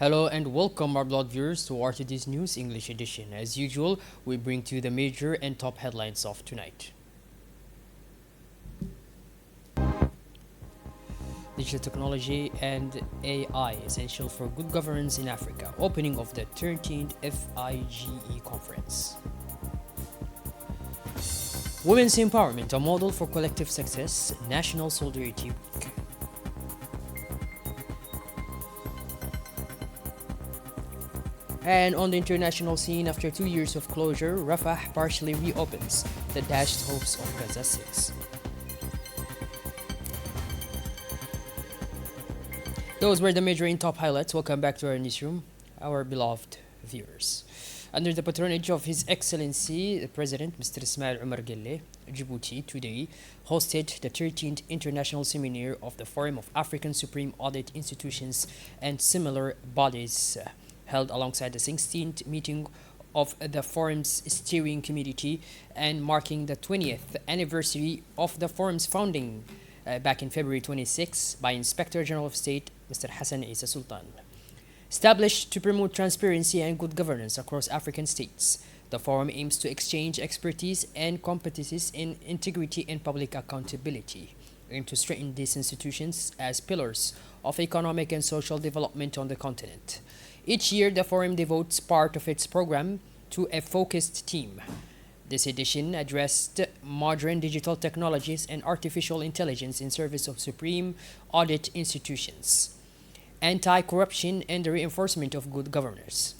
Hello and welcome our blood viewers to RTD's News English edition. As usual, we bring to you the major and top headlines of tonight. Digital technology and AI essential for good governance in Africa. Opening of the 13th FIGE conference. Women's empowerment, a model for collective success. National Solidarity Week. And on the international scene, after 2 years of closure, Rafah partially reopens. The dashed hopes of Gaza 6. Those were the major and top highlights. Welcome back to our newsroom, our beloved viewers. Under the patronage of His Excellency, the President, Mr. Ismail Omar Guelleh, Djibouti today hosted the 13th International Seminar of the Forum of African Supreme Audit Institutions and similar bodies, held alongside the 16th meeting of the Forum's steering committee and marking the 20th anniversary of the Forum's founding back in February 26 by Inspector General of State Mr. Hassan Isa Sultan. Established to promote transparency and good governance across African states, the Forum aims to exchange expertise and competencies in integrity and public accountability, and to strengthen these institutions as pillars of economic and social development on the continent. Each year, the Forum devotes part of its program to a focused theme. This edition addressed modern digital technologies and artificial intelligence in service of supreme audit institutions, anti-corruption, and the reinforcement of good governance.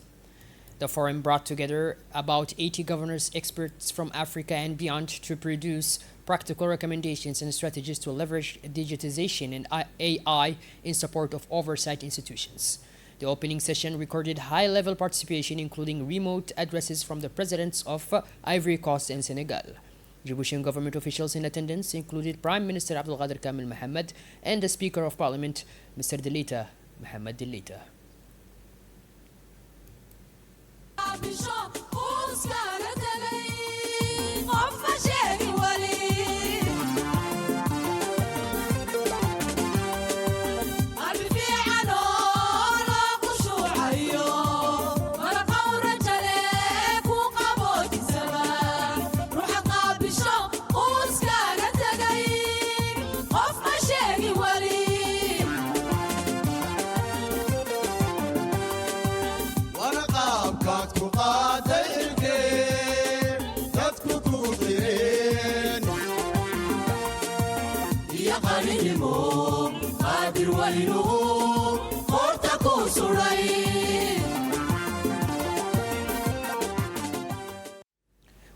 The Forum brought together about 80 governance experts from Africa and beyond to produce practical recommendations and strategies to leverage digitization and AI in support of oversight institutions. The opening session recorded high-level participation, including remote addresses from the presidents of Ivory Coast and Senegal. Djiboutian government officials in attendance included Prime Minister Abdelkader Kamel Mohamed and the Speaker of Parliament, Mr. Delita Mohamed Delita.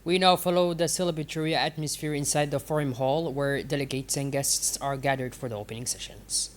We now follow the celebratory atmosphere inside the Forum Hall, where delegates and guests are gathered for the opening sessions.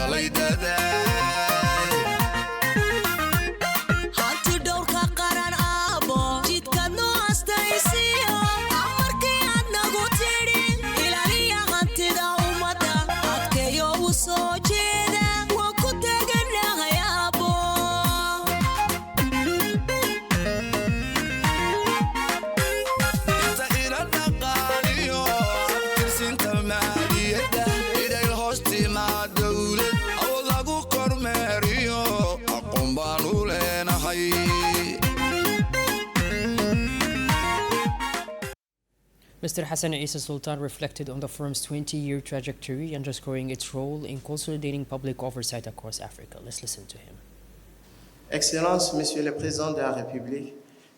galay dadaal hanti dhowrka qaran aabo jidka noo astaysiyo amarkii aad nagu tidhi ilaaliya hantida ummadda adkeeyo u soo jeeda waan ku teganahay aabo inta ila dhaqaaliyo tirsinta maaliyadda idhay hoostimaa dowlad oo lagu kormeeriyo aqoon baan u leenahay Mr. Hassan Isa Sultan reflected on the firm's 20-year trajectory, underscoring its role in consolidating public oversight across Africa. Let's listen to him. Excellences, Monsieur le Président de la République,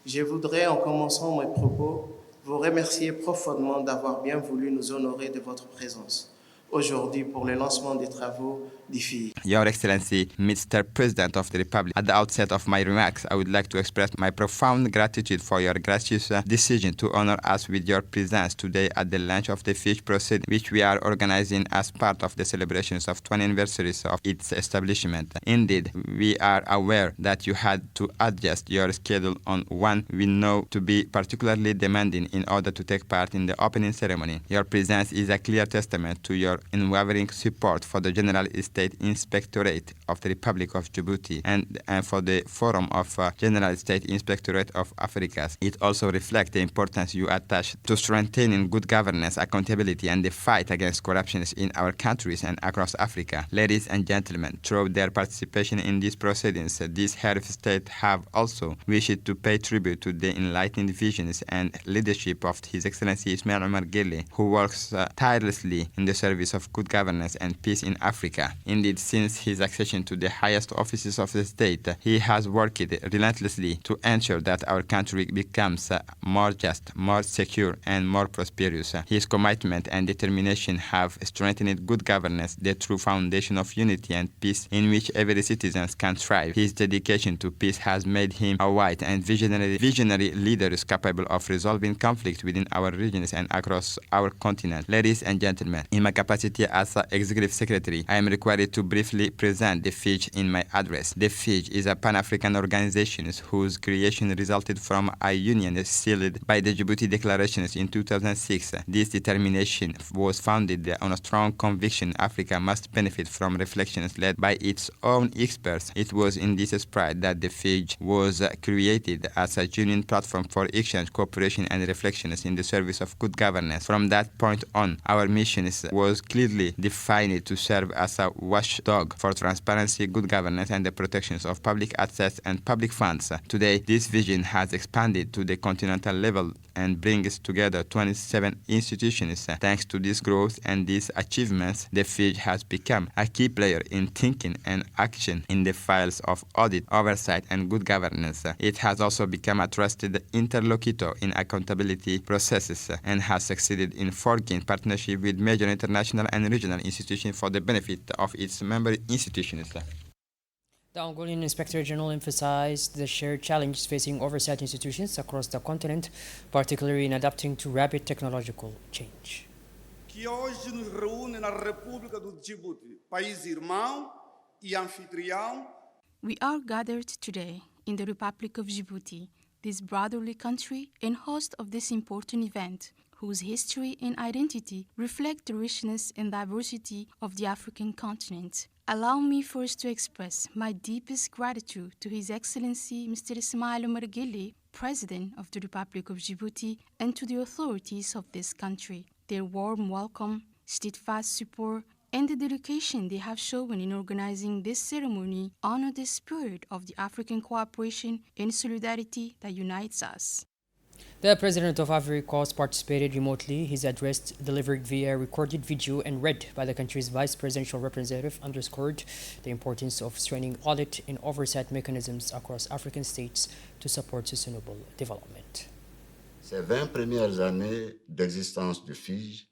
je voudrais, en commençant mes propos, vous remercier profondément d'avoir bien voulu nous honorer de votre présence aujourd'hui pour le lancement des travaux du FII. Your Excellency, Mr. President of the Republic, at the outset of my remarks, I would like to express my profound gratitude for your gracious decision to honor us with your presence today at the launch of the FISH proceeding, which we are organizing as part of the celebrations of 20 anniversaries of its establishment. Indeed, we are aware that you had to adjust your schedule on one we know to be particularly demanding in order to take part in the opening ceremony. Your presence is a clear testament to your unwavering support for the General State Inspectorate of the Republic of Djibouti and for the Forum of General State Inspectorate of Africa. It also reflects the importance you attach to strengthening good governance, accountability, and the fight against corruption in our countries and across Africa. Ladies and gentlemen, through their participation in these proceedings, these head of state have also wished to pay tribute to the enlightened visions and leadership of His Excellency Ismail Omar Guelleh, who works tirelessly in the service of good governance and peace in Africa. Indeed, since his accession to the highest offices of the state, he has worked relentlessly to ensure that our country becomes more just, more secure, and more prosperous. His commitment and determination have strengthened good governance, the true foundation of unity and peace in which every citizen can thrive. His dedication to peace has made him a wise and visionary leader capable of resolving conflicts within our regions and across our continent. Ladies and gentlemen, in my capacity as Executive Secretary, I am required to briefly present the FIJ in my address. The FIJ is a Pan-African organization whose creation resulted from a union sealed by the Djibouti Declarations in 2006. This determination was founded on a strong conviction Africa must benefit from reflections led by its own experts. It was in this spirit that the FIJ was created as a genuine platform for exchange, cooperation, and reflections in the service of good governance. From that point on, our mission was clearly defined to serve as a watchdog for transparency, good governance, and the protections of public assets and public funds. Today, this vision has expanded to the continental level and brings together 27 institutions. Thanks to this growth and these achievements, the FIJ has become a key player in thinking and action in the files of audit, oversight, and good governance. It has also become a trusted interlocutor in accountability processes and has succeeded in forging partnership with major international and regional institutions for the benefit of its member institutions. The Angolan Inspector General emphasized the shared challenges facing oversight institutions across the continent, particularly in adapting to rapid technological change. Que hoje nos reúne na República do Djibouti, país irmão e anfitrião. We are gathered today in the Republic of Djibouti, this brotherly country and host of this important event, whose history and identity reflect the richness and diversity of the African continent. Allow me first to express my deepest gratitude to His Excellency Mr. Ismail Omar Guelleh, President of the Republic of Djibouti, and to the authorities of this country. Their warm welcome, steadfast support, and the dedication they have shown in organizing this ceremony honor the spirit of the African cooperation and solidarity that unites us. The President of Ivory Coast participated remotely. His address, delivered via recorded video and read by the country's vice presidential representative, underscored the importance of strengthening audit and oversight mechanisms across African states to support sustainable development. Ces 20 premières années d'existence du FIJ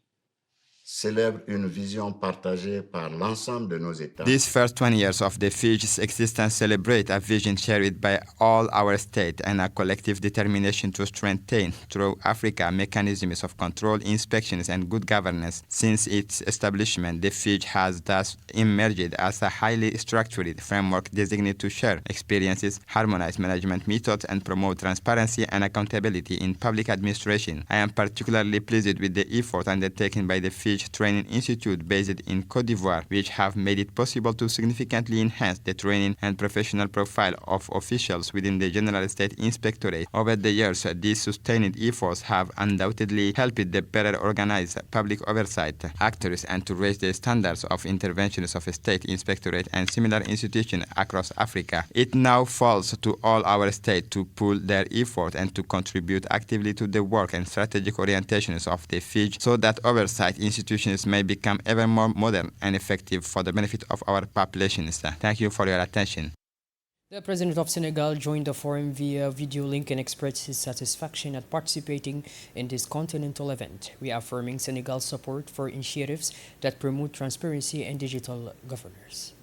célèbre une vision partagée par l'ensemble de nos États. These first 20 years of the Fiji's existence celebrate a vision shared by all our states and a collective determination to strengthen through Africa mechanisms of control, inspections, and good governance. Since its establishment, the Fiji has thus emerged as a highly structured framework designed to share experiences, harmonize management methods, and promote transparency and accountability in public administration. I am particularly pleased with the effort undertaken by the Fiji Training Institute based in Cote d'Ivoire, which have made it possible to significantly enhance the training and professional profile of officials within the General State Inspectorate. Over the years, these sustained efforts have undoubtedly helped the better organize public oversight actors and to raise the standards of interventions of State Inspectorate and similar institutions across Africa. It now falls to all our states to pool their effort and to contribute actively to the work and strategic orientations of the Fiji so that oversight institutions may become ever more modern and effective for the benefit of our populations. Thank you for your attention. The President of Senegal joined the forum via video link and expressed his satisfaction at participating in this continental event, reaffirming Senegal's support for initiatives that promote transparency and digital governance.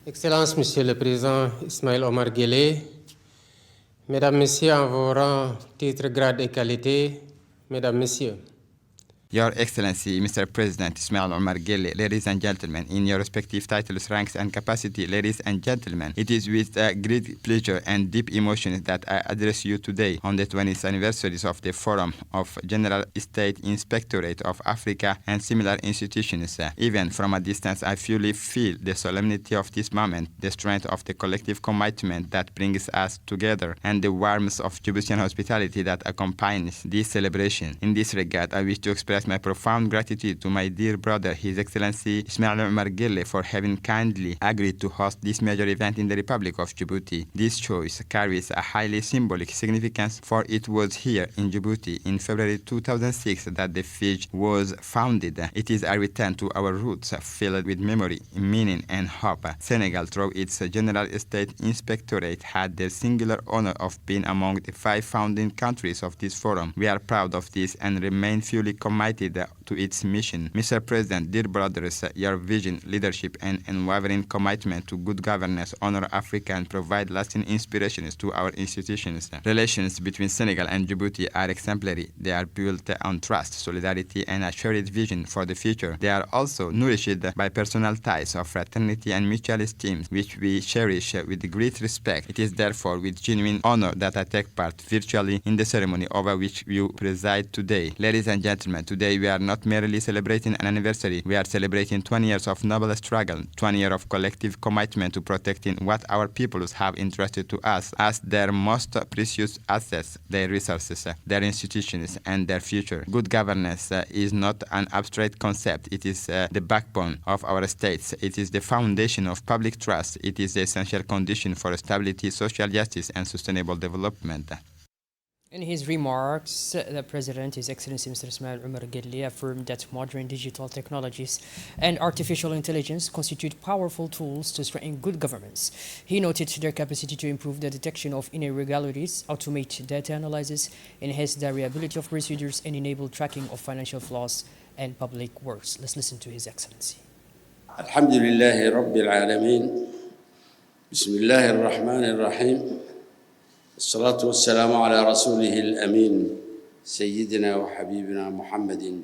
Excellences, Monsieur le Président Ismaël Omar Guelleh, Mesdames, Messieurs, en vos rangs, titres, grades et qualités, Mesdames, Messieurs. Your Excellency, Mr. President Ismail Omar Guelleh, ladies and gentlemen, in your respective titles, ranks, and capacity, ladies and gentlemen, it is with great pleasure and deep emotion that I address you today on the 20th anniversary of the Forum of General State Inspectorate of Africa and similar institutions. Even from a distance, I fully feel the solemnity of this moment, the strength of the collective commitment that brings us together, and the warmth of Djiboutian hospitality that accompanies this celebration. In this regard, I wish to express my profound gratitude to my dear brother, His Excellency Ismail Omar Guelleh, for having kindly agreed to host this major event in the Republic of Djibouti. This choice carries a highly symbolic significance, for it was here in Djibouti in February 2006 that the Fiji was founded. It is a return to our roots filled with memory, meaning, and hope. Senegal, through its General State Inspectorate, had the singular honor of being among the 5 founding countries of this forum. We are proud of this and remain fully committed to its mission. Mr. President, dear brothers, your vision, leadership, and unwavering commitment to good governance honor Africa and provide lasting inspirations to our institutions. Relations between Senegal and Djibouti are exemplary. They are built on trust, solidarity, and a shared vision for the future. They are also nourished by personal ties of fraternity and mutual esteem, which we cherish with great respect. It is therefore with genuine honor that I take part virtually in the ceremony over which you preside today. Ladies and gentlemen, today we are not merely celebrating an anniversary, we are celebrating 20 years of noble struggle, 20 years of collective commitment to protecting what our peoples have entrusted to us as their most precious assets, their resources, their institutions, and their future. Good governance is not an abstract concept. It is the backbone of our states. It is the foundation of public trust. It is the essential condition for stability, social justice, and sustainable development. In his remarks, the President, His Excellency Mr. Ismail Omar Guelleh, affirmed that modern digital technologies and artificial intelligence constitute powerful tools to strengthen good governance. He noted their capacity to improve the detection of irregularities, automate data analysis, enhance the reliability of procedures, and enable tracking of financial flaws and public works. Let's listen to His Excellency. Alhamdulillahi Rabbil Alameen. Bismillahir Rahmanir Rahim. الصلاة والسلام على رسوله الأمين سيدنا وحبيبنا محمد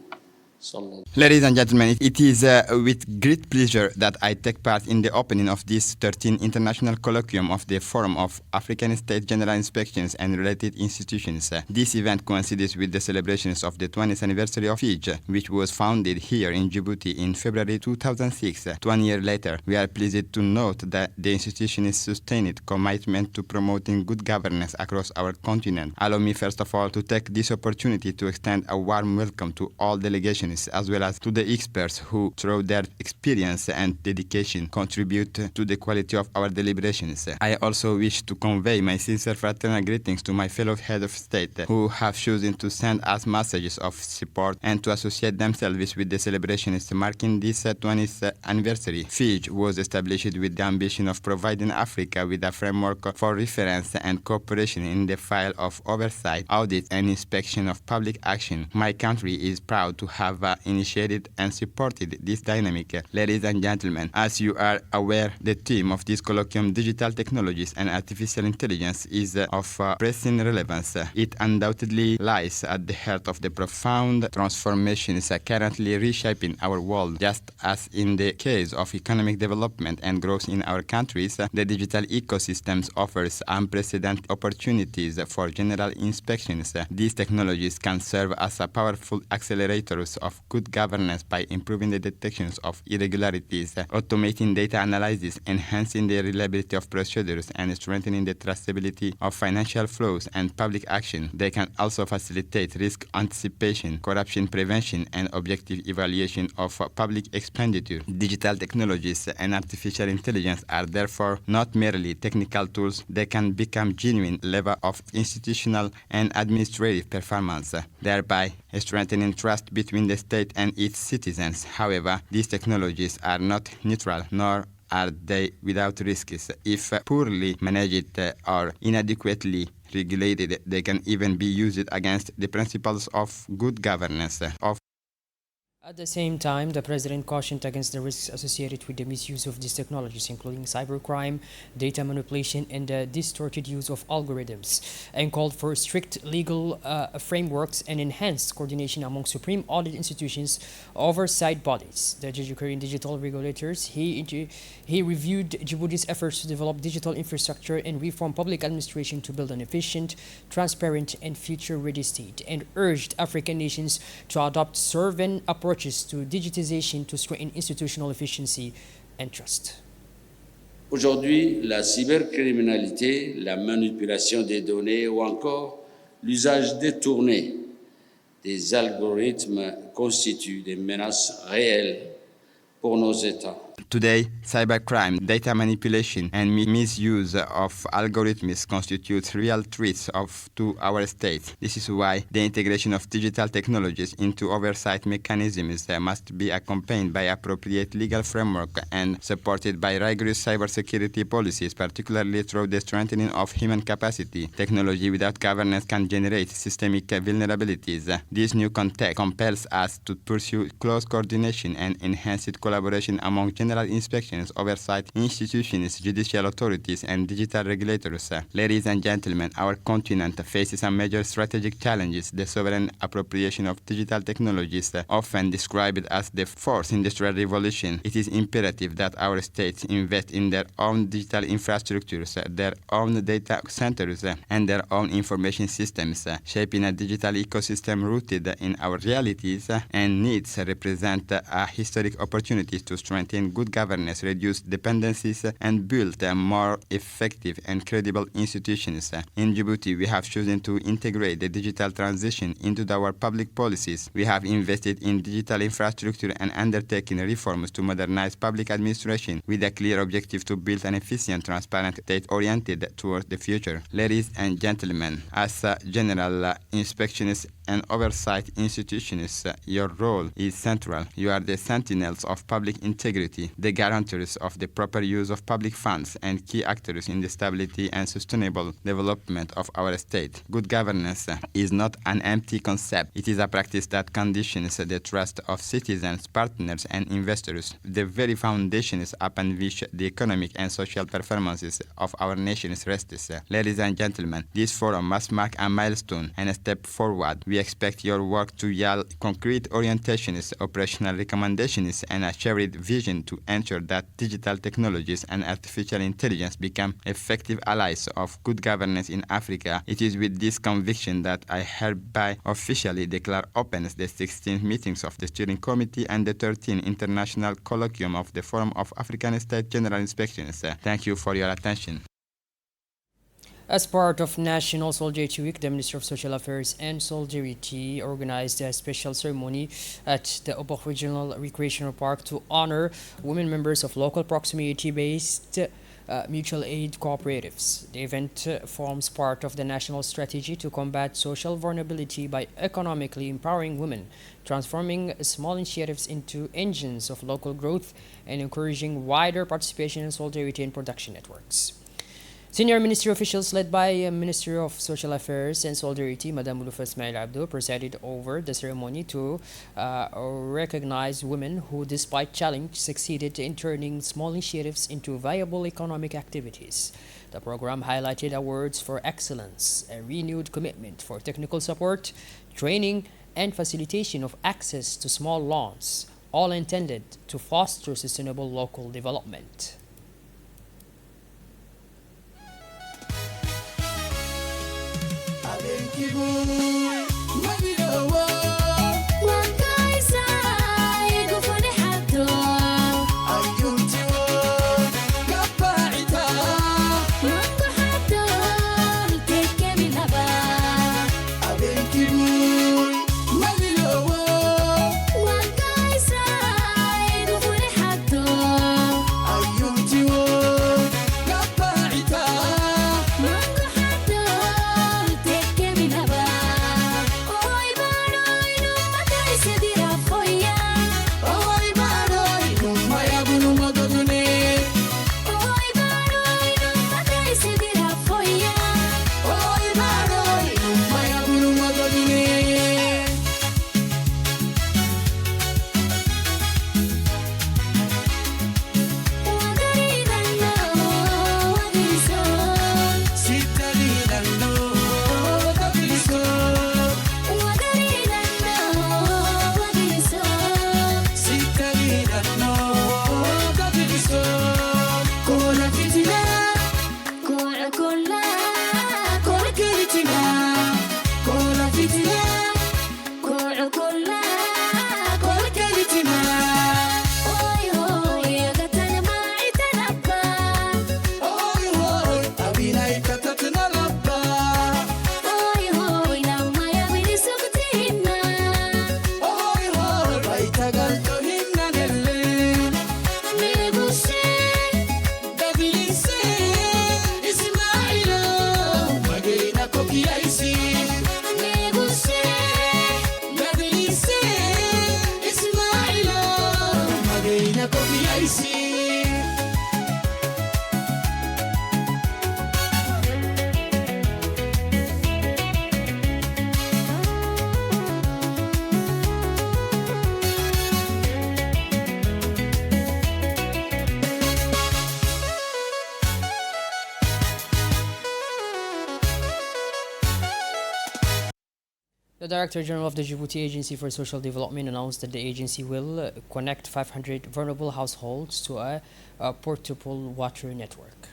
Ladies and gentlemen, it is with great pleasure that I take part in the opening of this 13th International Colloquium of the Forum of African State General Inspections and Related Institutions. This event coincides with the celebrations of the 20th anniversary of Fiji, which was founded here in Djibouti in February 2006. 1 year later, we are pleased to note that the institution's sustained commitment to promoting good governance across our continent. Allow me first of all to take this opportunity to extend a warm welcome to all delegations as well as to the experts who, through their experience and dedication, contribute to the quality of our deliberations. I also wish to convey my sincere fraternal greetings to my fellow heads of state who have chosen to send us messages of support and to associate themselves with the celebrations marking this 20th anniversary. Fiji was established with the ambition of providing Africa with a framework for reference and cooperation in the field of oversight, audit, and inspection of public action. My country is proud to have have initiated and supported this dynamic. Ladies and gentlemen, as you are aware, the theme of this colloquium, digital technologies and artificial intelligence, is of pressing relevance. It undoubtedly lies at the heart of the profound transformations currently reshaping our world. Just as in the case of economic development and growth in our countries, the digital ecosystems offers unprecedented opportunities for general inspections. These technologies can serve as a powerful accelerators of good governance by improving the detections of irregularities, automating data analysis, enhancing the reliability of procedures, and strengthening the trustability of financial flows and public action. They can also facilitate risk anticipation, corruption prevention, and objective evaluation of public expenditure. Digital technologies and artificial intelligence are therefore not merely technical tools. They can become genuine lever of institutional and administrative performance, thereby strengthening trust between the state and its citizens. However, these technologies are not neutral, nor are they without risks. If poorly managed or inadequately regulated, they can even be used against the principles of good governance. At the same time, the President cautioned against the risks associated with the misuse of these technologies, including cybercrime, data manipulation, and the distorted use of algorithms, and called for strict legal frameworks and enhanced coordination among supreme audit institutions, oversight bodies, the Judiciary and digital regulators. He reviewed Djibouti's efforts to develop digital infrastructure and reform public administration to build an efficient, transparent, and future-ready state, and urged African nations to adopt sovereign approaches to digitization to strengthen institutional efficiency and trust. Aujourd'hui, la cybercriminalité, la manipulation des données ou encore l'usage détourné des algorithmes constituent des menaces réelles pour nos États. Today, cybercrime, data manipulation, and misuse of algorithms constitute real threats to our state. This is why the integration of digital technologies into oversight mechanisms must be accompanied by appropriate legal framework and supported by rigorous cybersecurity policies, particularly through the strengthening of human capacity. Technology without governance can generate systemic vulnerabilities. This new context compels us to pursue close coordination and enhanced collaboration among general inspections, oversight institutions, judicial authorities, and digital regulators. Ladies and gentlemen, our continent faces some major strategic challenges. The sovereign appropriation of digital technologies, often described as the fourth industrial revolution. It is imperative that our states invest in their own digital infrastructures, their own data centers, and their own information systems. Shaping a digital ecosystem rooted in our realities and needs represent a historic opportunity to strengthen good governance, reduce dependencies, and build more effective and credible institutions. In Djibouti, we have chosen to integrate the digital transition into our public policies. We have invested in digital infrastructure and undertaken reforms to modernize public administration with a clear objective to build an efficient, transparent state oriented towards the future. Ladies and gentlemen, as general inspectionists and oversight institutions, your role is central. You are the sentinels of public integrity, the guarantors of the proper use of public funds, and key actors in the stability and sustainable development of our state. Good governance is not an empty concept. It is a practice that conditions the trust of citizens, partners, and investors, the very foundations upon which the economic and social performances of our nations rests. Ladies and gentlemen, this forum must mark a milestone and a step forward. We expect your work to yield concrete orientations, operational recommendations, and a shared vision to ensure that digital technologies and artificial intelligence become effective allies of good governance in Africa. It is with this conviction that I hereby officially declare open the 16th meetings of the Steering Committee and the 13th International Colloquium of the Forum of African State General Inspections. Thank you for your attention. As part of National Solidarity Week, the Minister of Social Affairs and Solidarity organized a special ceremony at the Obok Regional Recreational Park to honor women members of local proximity-based mutual aid cooperatives. The event forms part of the national strategy to combat social vulnerability by economically empowering women, transforming small initiatives into engines of local growth, and encouraging wider participation in solidarity and production networks. Senior ministry officials led by Ministry of Social Affairs and Solidarity, Madam Ulufa Ismail Abdo, presided over the ceremony to recognize women who, despite challenge, succeeded in turning small initiatives into viable economic activities. The program highlighted awards for excellence, a renewed commitment for technical support, training, and facilitation of access to small loans, all intended to foster sustainable local development. The Director General of the Djibouti Agency for Social Development announced that the agency will connect 500 vulnerable households to a portable water network.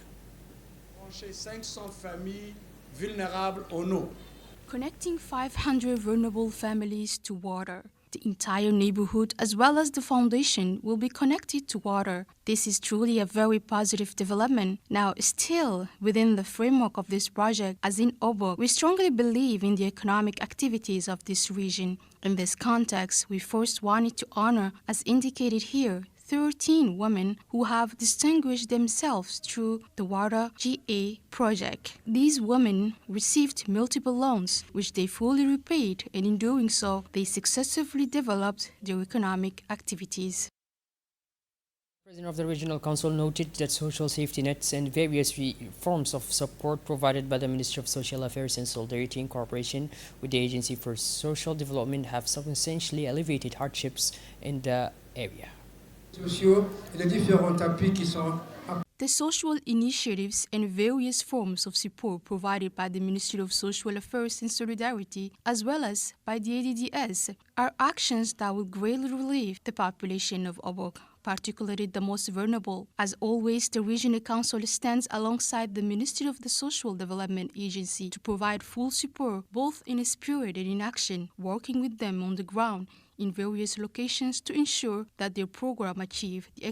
Connecting 500 vulnerable families to water. The entire neighborhood, as well as the foundation, will be connected to water. This is truly a very positive development. Now, still within the framework of this project, as in Obok, we strongly believe in the economic activities of this region. In this context, we first wanted to honor, as indicated here, 13 women who have distinguished themselves through the Water GA project. These women received multiple loans, which they fully repaid, and in doing so, they successfully developed their economic activities. The President of the Regional Council noted that social safety nets and various forms of support provided by the Ministry of Social Affairs and Solidarity in cooperation with the Agency for Social Development have substantially alleviated hardships in the area. The social initiatives and various forms of support provided by the Ministry of Social Affairs and Solidarity, as well as by the ADDS, are actions that will greatly relieve the population of Obok, particularly the most vulnerable. As always, the Regional Council stands alongside the Ministry of the Social Development Agency to provide full support, both in spirit and in action, working with them on the ground in various locations to ensure that their program achieve the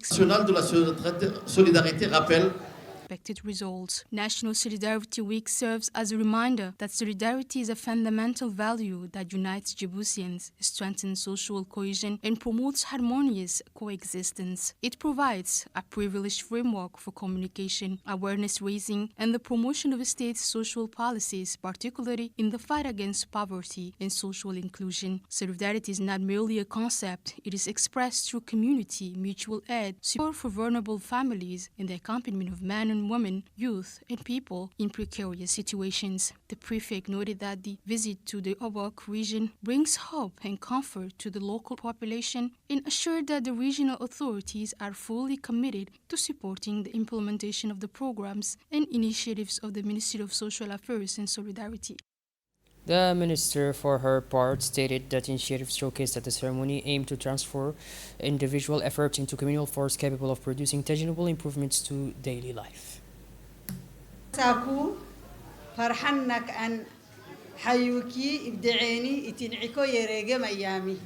expected results. National Solidarity Week serves as a reminder that solidarity is a fundamental value that unites Djiboutians, strengthens social cohesion, and promotes harmonious coexistence. It provides a privileged framework for communication, awareness raising, and the promotion of state social policies, particularly in the fight against poverty and social inclusion. Solidarity is not merely a concept, it is expressed through community, mutual aid, support for vulnerable families, and the accompaniment of men and children, women, youth, and people in precarious situations. The prefect noted that the visit to the Obok region brings hope and comfort to the local population and assured that the regional authorities are fully committed to supporting the implementation of the programs and initiatives of the Ministry of Social Affairs and Solidarity. The minister, for her part, stated that initiatives showcased at the ceremony aim to transfer individual efforts into communal force capable of producing tangible improvements to daily life. ساكو فرحنك أن حيوكي إبدعيني إتنعكو يريقم أيامي.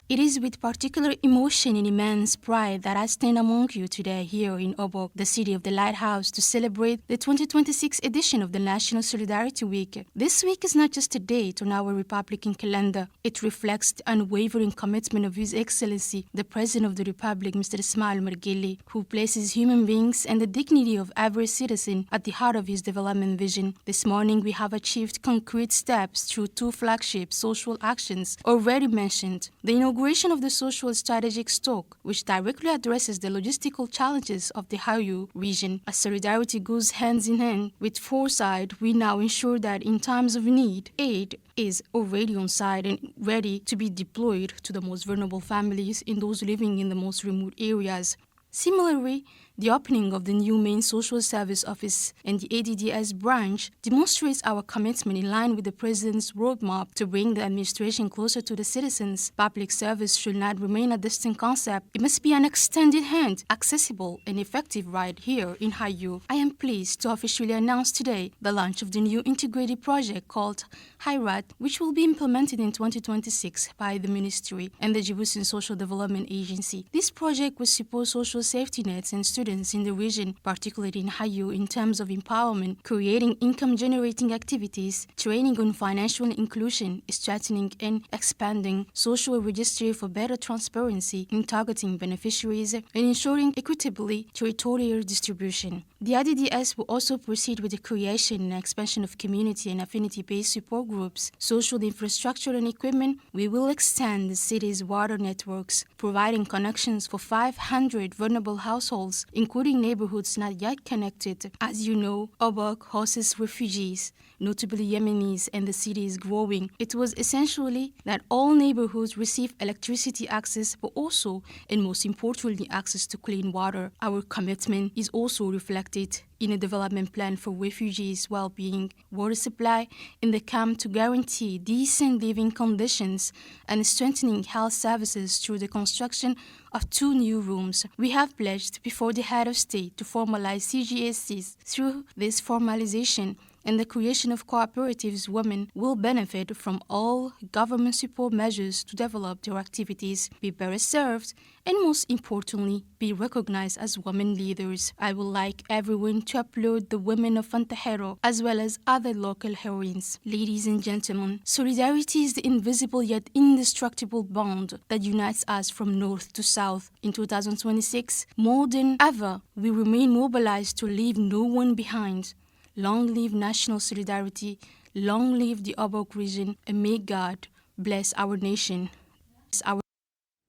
It is with particular emotion and immense pride that I stand among you today here in Obok, the city of the lighthouse, to celebrate the 2026 edition of the National Solidarity Week. This week is not just a date on our Republican calendar. It reflects the unwavering commitment of His Excellency, the President of the Republic, Mr. Ismail Omar Guelleh, who places human beings and the dignity of every citizen at the heart of his development vision. This morning, we have achieved concrete steps through two flagship social actions already mentioned. The inauguration of the Social Strategic Stock, which directly addresses the logistical challenges of the Hayu region. As solidarity goes hands in hand with foresight, we now ensure that in times of need, aid is already on site and ready to be deployed to the most vulnerable families in those living in the most remote areas. Similarly, the opening of the new main social service office and the ADDS branch demonstrates our commitment in line with the President's roadmap to bring the administration closer to the citizens. Public service should not remain a distant concept. It must be an extended hand, accessible and effective right here in Hayu. I am pleased to officially announce today the launch of the new integrated project called HIRAT, which will be implemented in 2026 by the Ministry and the Djiboutian Social Development Agency. This project will support social safety nets and students in the region, particularly in Hayu, in terms of empowerment, creating income-generating activities, training on financial inclusion, strengthening and expanding social registry for better transparency in targeting beneficiaries, and ensuring equitably territorial distribution. The ADDS will also proceed with the creation and expansion of community and affinity-based support groups, social infrastructure and equipment. We will extend the city's water networks, providing connections for 500 vulnerable households, including neighborhoods not yet connected. As you know, Obok hosts refugees, notably Yemenis, and the city is growing. It was essentially that all neighborhoods receive electricity access, but also, and most importantly, access to clean water. Our commitment is also reflected in a development plan for refugees' well-being, water supply in the camp to guarantee decent living conditions, and strengthening health services through the construction of 2 new rooms. We have pledged before the head of state to formalize CGSCs. Through this formalization and the creation of cooperatives, women will benefit from all government support measures to develop their activities, be better served, and most importantly, be recognized as women leaders. I would like everyone to applaud the women of Fantahero as well as other local heroines. Ladies and gentlemen, solidarity is the invisible yet indestructible bond that unites us from north to south. In 2026, more than ever, we remain mobilized to leave no one behind. Long live national solidarity, long live the Obok region, and may God bless our nation.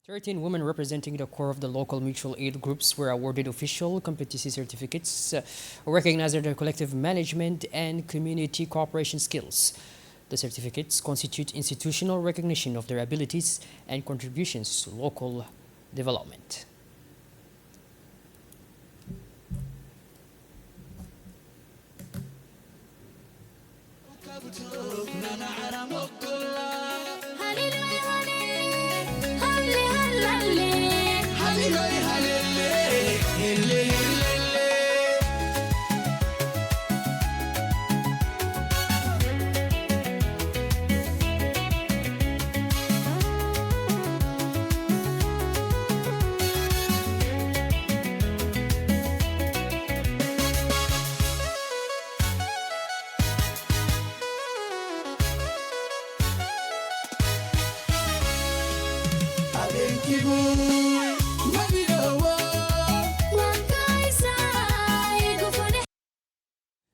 13 women representing the core of the local mutual aid groups were awarded official competency certificates, recognizing their collective management and community cooperation skills. The certificates constitute institutional recognition of their abilities and contributions to local development.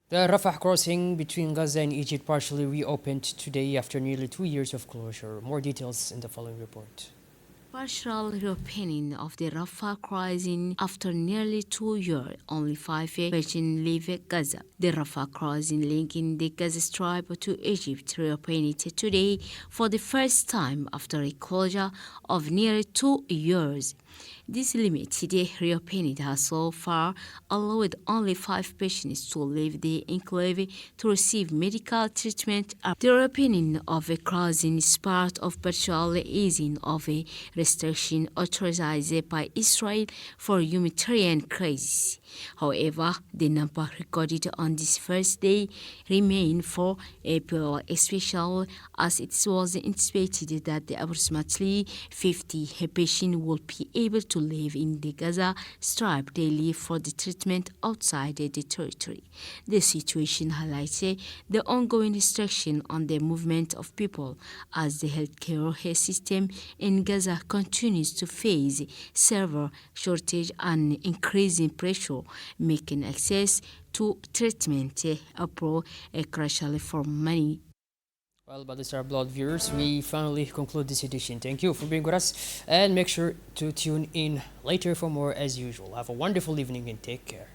The Rafah crossing between Gaza and Egypt partially reopened today after nearly 2 years of closure. More details in the following report. partial reopening of the Rafah crossing after nearly 2 years. Only 5 patients leave Gaza. The Rafah crossing linking the Gaza Strip to Egypt reopened today for the first time after a closure of nearly 2 years. This limited reopening has so far allowed only 5 patients to leave the enclave to receive medical treatment. The reopening of a crossing is part of partial easing of a restriction authorized by Israel for humanitarian crisis. However, the number recorded on this first day remained for April, especially as it was anticipated that approximately 50 patients will be able to live in the Gaza Strip daily for the treatment outside the territory. The situation highlights the ongoing restriction on the movement of people as the healthcare system in Gaza continues to face severe shortage and increasing pressure, making access to treatment crucial for many. Well, but these are Blood viewers, we finally conclude this edition. Thank you for being with us, and make sure to tune in later for more as usual. Have a wonderful evening and take care.